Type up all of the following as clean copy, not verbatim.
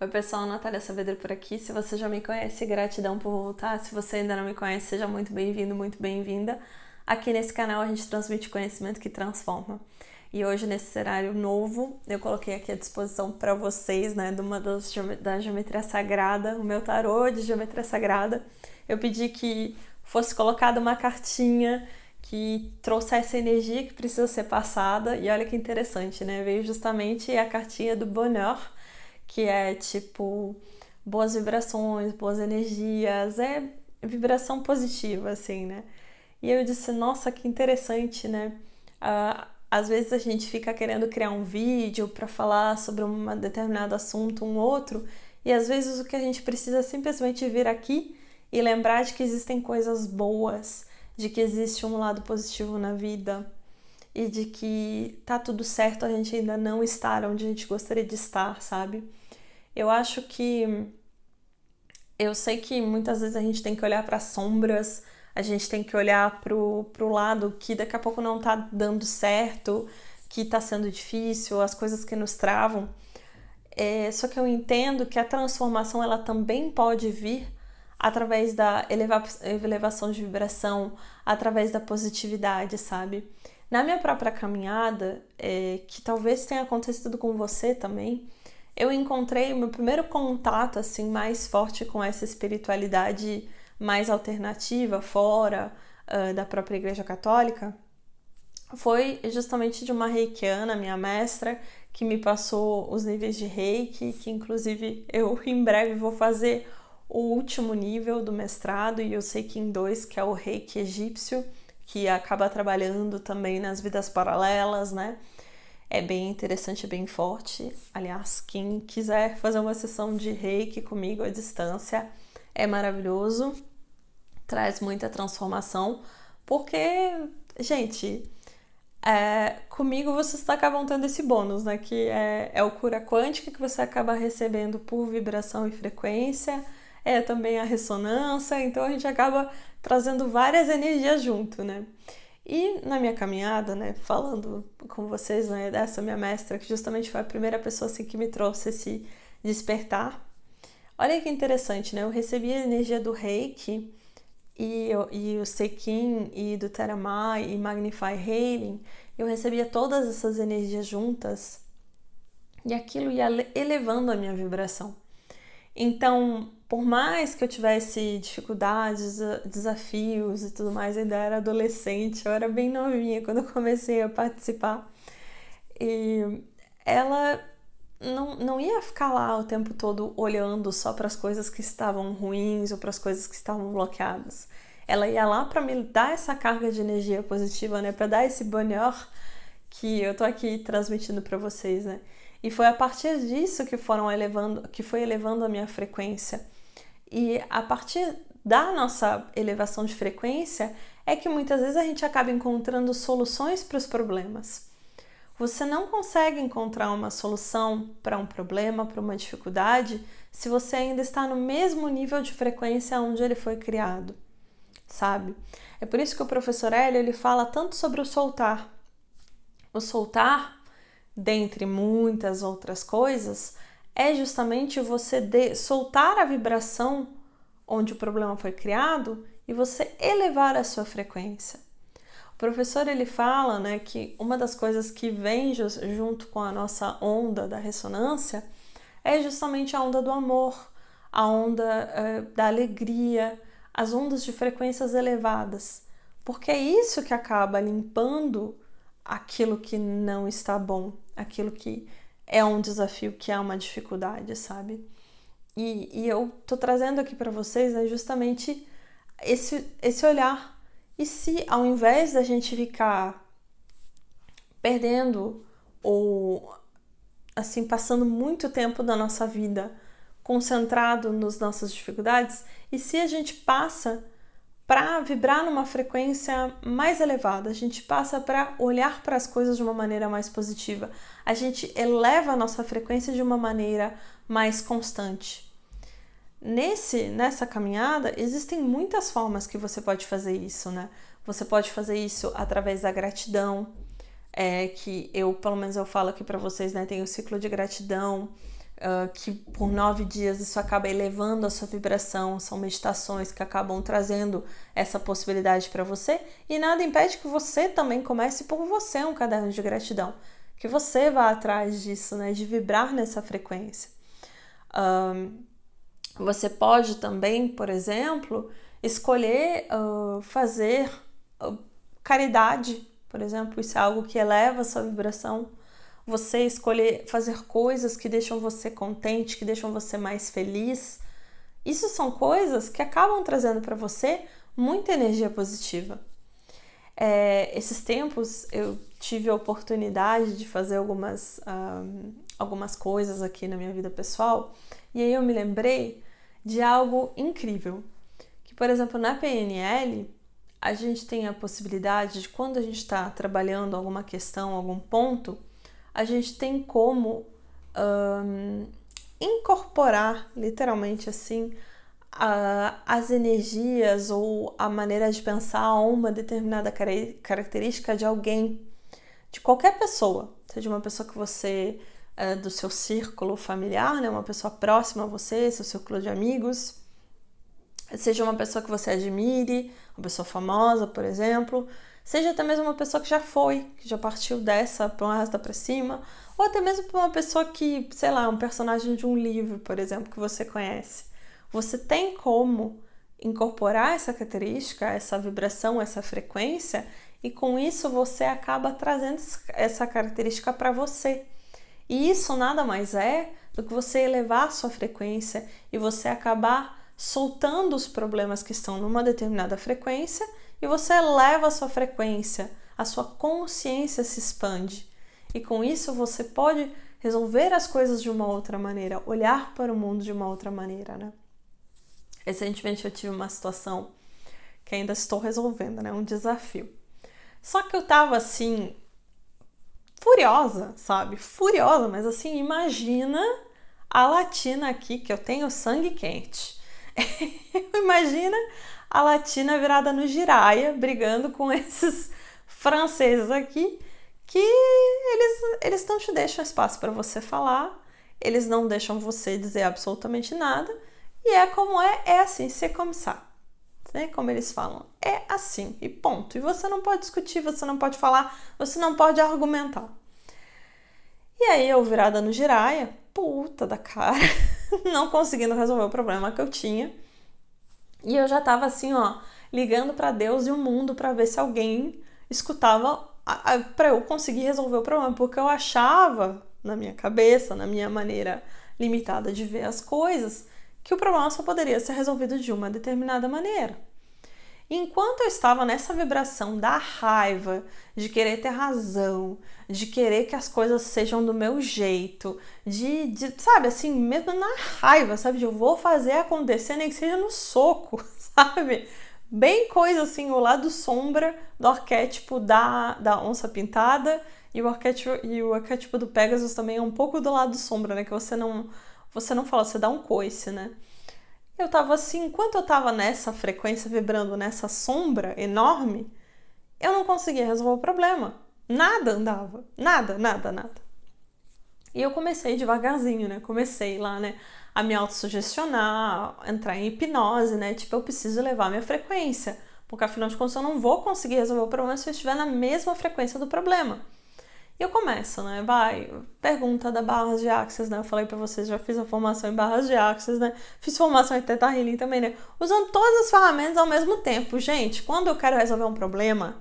Oi pessoal, Natália Saavedra por aqui. Se você já me conhece, gratidão por voltar. Se você ainda não me conhece, seja muito bem-vindo, muito bem-vinda. Aqui nesse canal a gente transmite conhecimento que transforma. E hoje, nesse cenário novo, eu coloquei aqui à disposição para vocês, né, de uma da geometria sagrada, o meu tarô de geometria sagrada. Eu pedi que fosse colocada uma cartinha que trouxesse a energia que precisa ser passada. E olha que interessante, né? Veio justamente a cartinha do Bonheur, que é tipo boas vibrações, boas energias, é vibração positiva, assim, né? E eu disse, nossa, que interessante, né? Às vezes a gente fica querendo criar um vídeo para falar sobre um determinado assunto, um outro, e às vezes o que a gente precisa é simplesmente vir aqui e lembrar de que existem coisas boas, de que existe um lado positivo na vida e de que tá tudo certo, a gente ainda não estar onde a gente gostaria de estar, sabe? Eu acho que eu sei que muitas vezes a gente tem que olhar para as sombras, a gente tem que olhar pro lado que daqui a pouco não tá dando certo, que tá sendo difícil, as coisas que nos travam. Só que eu entendo que a transformação ela também pode vir através da elevação de vibração, através da positividade, sabe? Na minha própria caminhada, que talvez tenha acontecido com você também, eu encontrei o meu primeiro contato assim mais forte com essa espiritualidade mais alternativa, fora da própria Igreja Católica, foi justamente de uma reikiana, minha mestra, que me passou os níveis de reiki, que inclusive eu em breve vou fazer o último nível do mestrado, e eu sei que em 2, que é o reiki egípcio, que acaba trabalhando também nas vidas paralelas, né? É bem interessante, bem forte. Aliás, quem quiser fazer uma sessão de reiki comigo à distância, é maravilhoso. Traz muita transformação, porque, gente, comigo vocês acabam tendo esse bônus, né? Que é o cura quântica que você acaba recebendo por vibração e frequência, também a ressonância, então a gente acaba trazendo várias energias junto, né? E na minha caminhada, né, falando com vocês, né, dessa minha mestra, que justamente foi a primeira pessoa assim, que me trouxe esse despertar. Olha que interessante, né? Eu recebi a energia do Reiki e o Seikin e do Theramai e Magnify Healing. Eu recebia todas essas energias juntas e aquilo ia elevando a minha vibração. Então, por mais que eu tivesse dificuldades, desafios e tudo mais, eu ainda era adolescente, eu era bem novinha quando eu comecei a participar. E ela não ia ficar lá o tempo todo olhando só para as coisas que estavam ruins ou para as coisas que estavam bloqueadas. Ela ia lá para me dar essa carga de energia positiva, né? Para dar esse bonheur que eu tô aqui transmitindo para vocês, né? E foi a partir disso que foi elevando a minha frequência. E a partir da nossa elevação de frequência é que muitas vezes a gente acaba encontrando soluções para os problemas. Você não consegue encontrar uma solução para um problema, para uma dificuldade, se você ainda está no mesmo nível de frequência onde ele foi criado, sabe? É por isso que o professor Hélio ele fala tanto sobre o soltar. O soltar, dentre muitas outras coisas, é justamente você soltar a vibração onde o problema foi criado e você elevar a sua frequência. O professor ele fala, né, que uma das coisas que vem junto com a nossa onda da ressonância é justamente a onda do amor, a onda da alegria, as ondas de frequências elevadas, porque é isso que acaba limpando aquilo que não está bom, aquilo que é um desafio, que é uma dificuldade, sabe? E eu tô trazendo aqui para vocês, né, justamente esse olhar. E se ao invés da gente ficar perdendo ou assim passando muito tempo da nossa vida concentrado nas nossas dificuldades, e se a gente passa para vibrar numa frequência mais elevada, a gente passa para olhar para as coisas de uma maneira mais positiva, a gente eleva a nossa frequência de uma maneira mais constante. Nessa caminhada, existem muitas formas que você pode fazer isso, né? Você pode fazer isso através da gratidão, que eu, pelo menos eu falo aqui para vocês, né? Tem o ciclo de gratidão, que por 9 dias isso acaba elevando a sua vibração, são meditações que acabam trazendo essa possibilidade para você, e nada impede que você também comece por você um caderno de gratidão, que você vá atrás disso, né, de vibrar nessa frequência. Você pode também, por exemplo, escolher fazer caridade, por exemplo, isso é algo que eleva a sua vibração. Você escolher fazer coisas que deixam você contente, que deixam você mais feliz. Isso são coisas que acabam trazendo para você muita energia positiva. Esses tempos eu tive a oportunidade de fazer algumas coisas aqui na minha vida pessoal, e aí eu me lembrei de algo incrível, que, por exemplo, na PNL, a gente tem a possibilidade de, quando a gente está trabalhando alguma questão, algum ponto, a gente tem como incorporar, literalmente assim, as energias ou a maneira de pensar a uma determinada característica de alguém, de qualquer pessoa, seja uma pessoa que você, do seu círculo familiar, né, uma pessoa próxima a você, seu círculo de amigos, seja uma pessoa que você admire, uma pessoa famosa, por exemplo, seja até mesmo uma pessoa que já partiu dessa para uma rasta para cima, ou até mesmo para uma pessoa que, sei lá, um personagem de um livro, por exemplo, que você conhece. Você tem como incorporar essa característica, essa vibração, essa frequência, e com isso você acaba trazendo essa característica para você. E isso nada mais é do que você elevar a sua frequência e você acabar soltando os problemas que estão numa determinada frequência, e você eleva a sua frequência, a sua consciência se expande. E com isso você pode resolver as coisas de uma outra maneira, olhar para o mundo de uma outra maneira, né? Recentemente eu tive uma situação que ainda estou resolvendo, né? Um desafio. Só que eu tava assim, furiosa, sabe? Furiosa, mas assim, imagina a latina aqui, que eu tenho sangue quente. Imagina a latina virada no giraia, brigando com esses franceses aqui, que eles não te deixam espaço para você falar, eles não deixam você dizer absolutamente nada, e é como é assim, c'est comme ça, né? Como eles falam, é assim, e ponto. E você não pode discutir, você não pode falar, você não pode argumentar. E aí eu, virada no giraia, puta da cara, não conseguindo resolver o problema que eu tinha. E eu já tava assim, ó, ligando para Deus e o mundo para ver se alguém escutava para eu conseguir resolver o problema, porque eu achava, na minha cabeça, na minha maneira limitada de ver as coisas, que o problema só poderia ser resolvido de uma determinada maneira. Enquanto eu estava nessa vibração da raiva, de querer ter razão, de querer que as coisas sejam do meu jeito, sabe, assim, mesmo na raiva, sabe, de eu vou fazer acontecer, nem que seja no soco, sabe? Bem coisa assim, o lado sombra do arquétipo da onça pintada, e o arquétipo do Pegasus também é um pouco do lado sombra, né, que você não fala, você dá um coice, né? Eu tava assim, enquanto eu tava nessa frequência, vibrando nessa sombra enorme, eu não conseguia resolver o problema. Nada andava. Nada. E eu comecei devagarzinho, né? Comecei lá, né? A me autossugestionar, entrar em hipnose, né? Tipo, eu preciso levar a minha frequência. Porque afinal de contas eu não vou conseguir resolver o problema se eu estiver na mesma frequência do problema. E eu começo, né? Pergunta da barras de Axis, né? Eu falei pra vocês, já fiz a formação em barras de Axis, né? Fiz formação em Theta Healing também, né? Usando todas as ferramentas ao mesmo tempo. Gente, quando eu quero resolver um problema,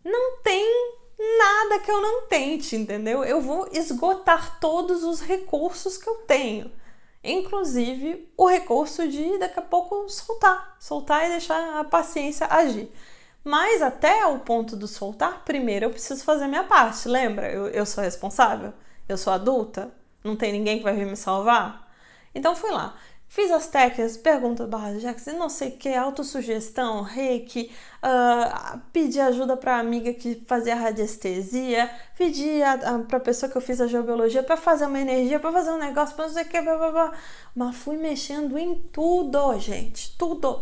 não tem nada que eu não tente, entendeu? Eu vou esgotar todos os recursos que eu tenho. Inclusive o recurso de, daqui a pouco, soltar e deixar a paciência agir. Mas até o ponto do soltar, primeiro eu preciso fazer a minha parte, lembra? Eu sou responsável, eu sou adulta, não tem ninguém que vai vir me salvar. Então fui lá, fiz as técnicas, pergunta barra de Axis, não sei o que, autossugestão, reiki, pedi ajuda para a amiga que fazia radiestesia, pedi para a pessoa que eu fiz a geobiologia para fazer uma energia, para fazer um negócio, para não sei o que, blá, blá, blá. Mas fui mexendo em tudo, gente, tudo,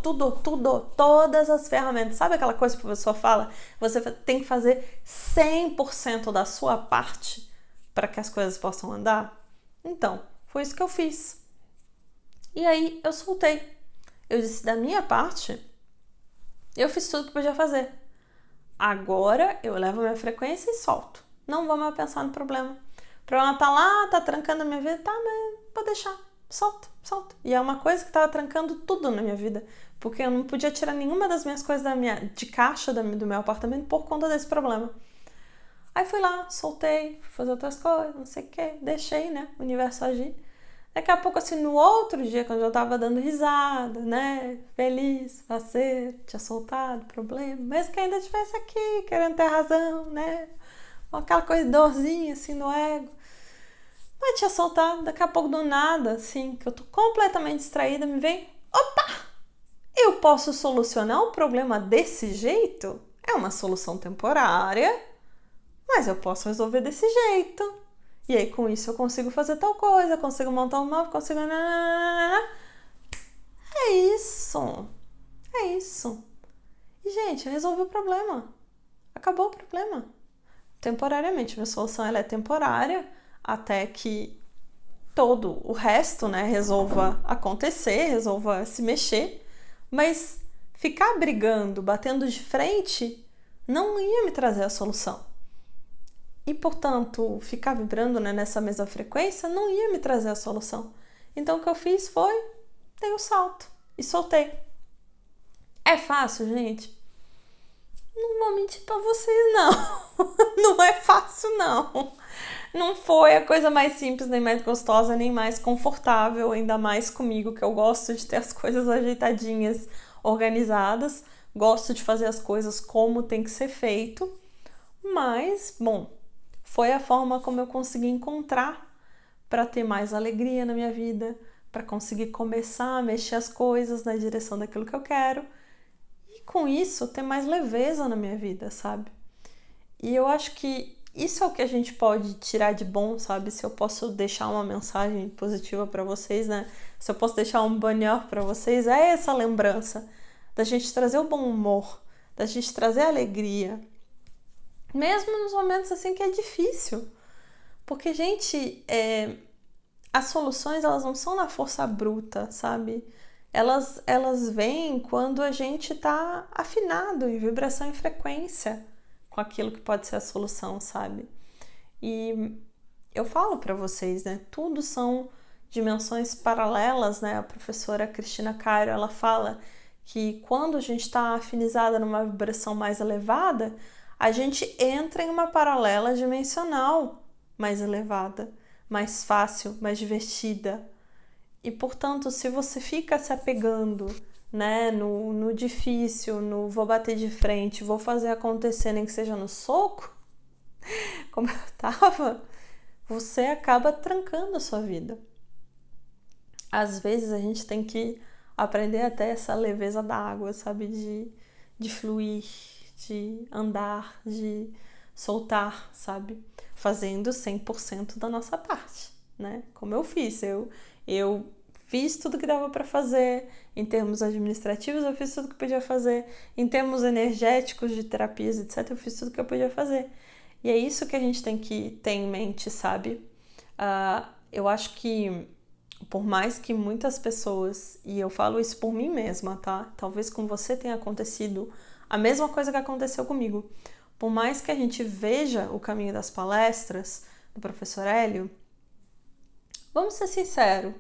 todas as ferramentas. Sabe aquela coisa que a pessoa fala? Você tem que fazer 100% da sua parte para que as coisas possam andar? Então, Foi isso que eu fiz. E aí eu soltei. Eu disse, da minha parte, eu fiz tudo que podia fazer. Agora eu levo a minha frequência e solto. Não vou mais pensar no problema. O problema tá lá, tá trancando a minha vida, tá, mas vou deixar. Solta. E é uma coisa que tava trancando tudo na minha vida. Porque eu não podia tirar nenhuma das minhas coisas de caixa do meu apartamento por conta desse problema. Aí fui lá, soltei, fui fazer outras coisas, não sei o que, deixei, né, o universo agir. Daqui a pouco, assim, no outro dia, quando eu tava dando risada, né, feliz, faceiro, tinha soltado o problema, mesmo que ainda estivesse aqui, querendo ter razão, né, com aquela coisa, dorzinha, assim, no ego. Mas tinha soltado, daqui a pouco, do nada, assim, que eu tô completamente distraída, me vem, opa! Eu posso solucionar o problema desse jeito? É uma solução temporária, mas eu posso resolver desse jeito. E aí, com isso, eu consigo fazer tal coisa, consigo montar um móvel, consigo... É isso. E, gente, eu resolvi o problema. Acabou o problema. Temporariamente. Minha solução ela é temporária até que todo o resto, né, resolva acontecer, resolva se mexer. Mas ficar brigando, batendo de frente, não ia me trazer a solução. E, portanto, ficar vibrando, né, nessa mesma frequência não ia me trazer a solução. Então, o que eu fiz foi, dei o salto e soltei. É fácil, gente? Não vou mentir pra vocês, não. Não é fácil, não. Não foi a coisa mais simples, nem mais gostosa, nem mais confortável, ainda mais comigo, que eu gosto de ter as coisas ajeitadinhas, organizadas. Gosto de fazer as coisas como tem que ser feito. Mas, bom, foi a forma como eu consegui encontrar para ter mais alegria na minha vida, para conseguir começar a mexer as coisas na direção daquilo que eu quero e com isso ter mais leveza na minha vida, sabe? E eu acho que isso é o que a gente pode tirar de bom, sabe? Se eu posso deixar uma mensagem positiva para vocês, né? Se eu posso deixar um banner para vocês, é essa lembrança da gente trazer o bom humor, da gente trazer a alegria, mesmo nos momentos assim que é difícil. Porque, gente, as soluções, elas não são na força bruta, sabe? Elas vêm quando a gente tá afinado em vibração e frequência com aquilo que pode ser a solução, sabe? E eu falo para vocês, né? Tudo são dimensões paralelas, né? A professora Cristina Cairo, ela fala que quando a gente está afinizada numa vibração mais elevada, a gente entra em uma paralela dimensional mais elevada, mais fácil, mais divertida. E, portanto, se você fica se apegando, né, no difícil, no vou bater de frente, vou fazer acontecer, nem que seja no soco, como eu tava, você acaba trancando a sua vida. Às vezes a gente tem que aprender até essa leveza da água, sabe? De fluir, de andar, de soltar, sabe? Fazendo 100% da nossa parte, né? Como eu fiz. Eu fiz tudo que dava para fazer. Em termos administrativos, eu fiz tudo que podia fazer. Em termos energéticos, de terapias, etc., eu fiz tudo que eu podia fazer. E é isso que a gente tem que ter em mente, sabe? Eu acho que por mais que muitas pessoas, e eu falo isso por mim mesma, tá? Talvez com você tenha acontecido a mesma coisa que aconteceu comigo. Por mais que a gente veja o caminho das palestras do professor Hélio, vamos ser sinceros,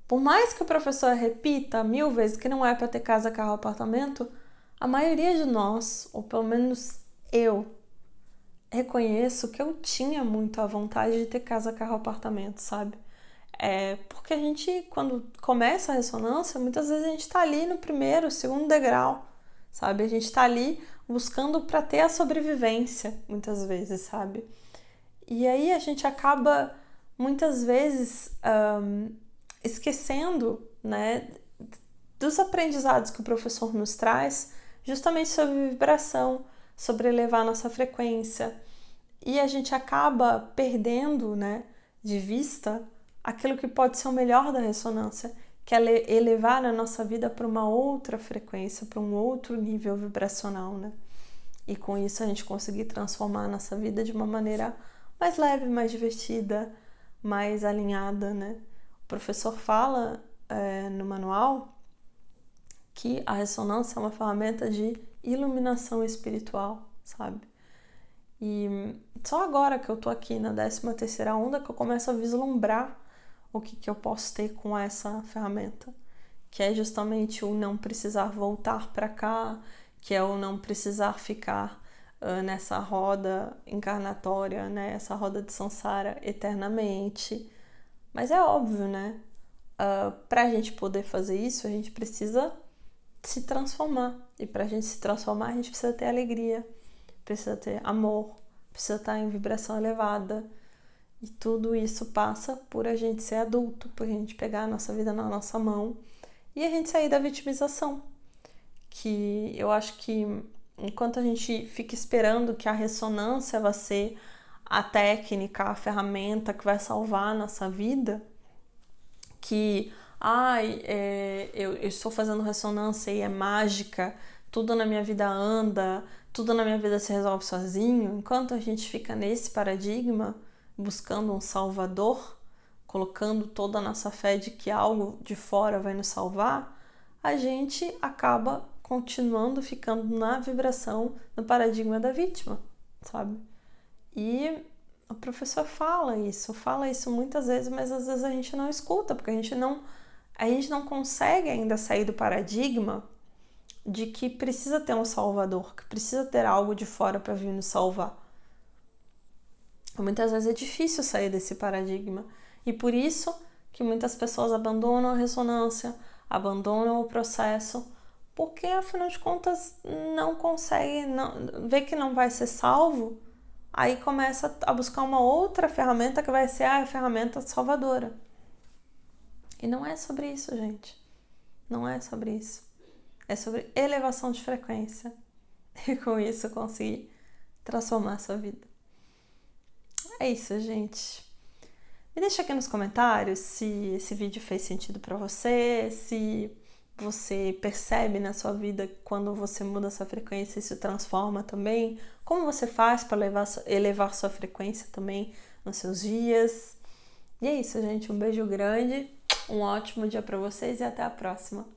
por mais que o professor repita 1000 vezes que não é para ter casa, carro, apartamento, a maioria de nós, ou pelo menos eu, reconheço que eu tinha muito a vontade de ter casa, carro, apartamento, sabe? Porque a gente, quando começa a ressonância, muitas vezes a gente tá ali no primeiro, segundo degrau, sabe? A gente tá ali buscando para ter a sobrevivência, muitas vezes, sabe? E aí a gente acaba, muitas vezes, esquecendo, né, dos aprendizados que o professor nos traz, justamente sobre vibração, sobre elevar nossa frequência. E a gente acaba perdendo, né, de vista aquilo que pode ser o melhor da ressonância, que é elevar a nossa vida para uma outra frequência, para um outro nível vibracional, né? E com isso a gente conseguir transformar a nossa vida de uma maneira mais leve, mais divertida, mais alinhada, né? O professor fala no manual que a ressonância é uma ferramenta de iluminação espiritual, sabe? E só agora que eu tô aqui na 13ª onda que eu começo a vislumbrar o que eu posso ter com essa ferramenta, que é justamente o não precisar voltar para cá, que é o não precisar ficar nessa roda encarnatória, né? Essa roda de samsara eternamente. Mas é óbvio, né? Pra gente poder fazer isso, a gente precisa se transformar. E pra gente se transformar, a gente precisa ter alegria, precisa ter amor, precisa estar em vibração elevada. E tudo isso passa por a gente ser adulto, por a gente pegar a nossa vida na nossa mão e a gente sair da vitimização. Que eu acho que enquanto a gente fica esperando que a ressonância vai ser a técnica, a ferramenta que vai salvar a nossa vida, que eu estou fazendo ressonância e é mágica, tudo na minha vida anda, tudo na minha vida se resolve sozinho, enquanto a gente fica nesse paradigma, buscando um salvador, colocando toda a nossa fé de que algo de fora vai nos salvar, a gente acaba continuando ficando na vibração, no paradigma da vítima, sabe? E o professor fala isso muitas vezes, mas às vezes a gente não escuta, porque a gente não consegue ainda sair do paradigma de que precisa ter um salvador, que precisa ter algo de fora para vir nos salvar. Muitas vezes é difícil sair desse paradigma e por isso que muitas pessoas abandonam a ressonância, abandonam o processo, porque afinal de contas não consegue, vê que não vai ser salvo, aí começa a buscar uma outra ferramenta que vai ser a ferramenta salvadora. E não é sobre isso, gente. Não é sobre isso. É sobre elevação de frequência. E com isso conseguir transformar a sua vida. É isso, gente. Me deixa aqui nos comentários se esse vídeo fez sentido para você, se você percebe na sua vida quando você muda sua frequência e se transforma também, como você faz para elevar sua frequência também nos seus dias. E é isso, gente. Um beijo grande, um ótimo dia para vocês e até a próxima.